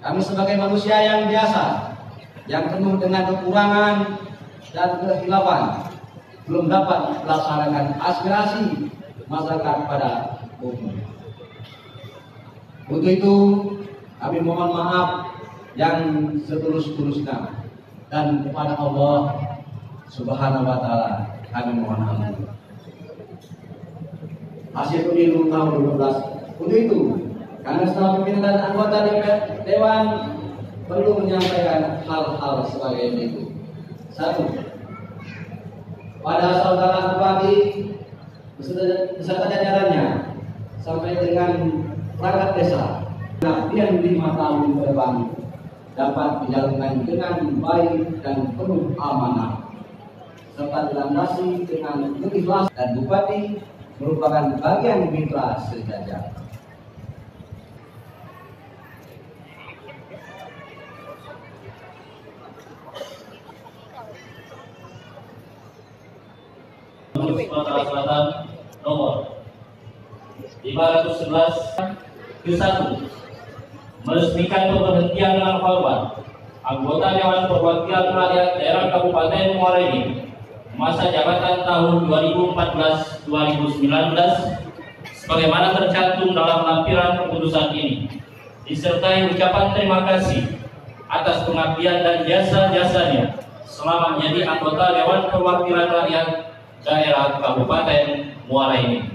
Kami sebagai manusia yang biasa, yang penuh dengan kekurangan dan kehilafan, belum dapat melaksanakan aspirasi masyarakat pada umum. Untuk itu, kami mohon maaf yang setulus-tulusnya, dan kepada Allah Subhanahu wa Ta'ala kami mohon ampun. Hasil pemilu tahun 2012. Untuk itu, karena setelah pimpinan dan anggota Dewan perlu menyampaikan hal-hal sebagai berikut. 1. Pada saudara bupati beserta jajarannya sampai dengan perangkat desa, pengabdian 5 tahun ke depan dapat dijalankan dengan baik dan penuh amanah, serta dilandasi dengan keikhlasan, dan bupati merupakan bagian mitra sejajar. Sumatera Selatan nomor 511 ke-1 meresmikan pemberhentian dengan hormat anggota Dewan Perwakilan Rakyat Daerah Kabupaten Muara Enim masa jabatan tahun 2014-2019 sebagaimana tercantum dalam lampiran keputusan ini, disertai ucapan terima kasih atas pengabdian dan jasa-jasanya selama menjadi anggota Dewan Perwakilan Rakyat Daerah Kabupaten Muara Enim.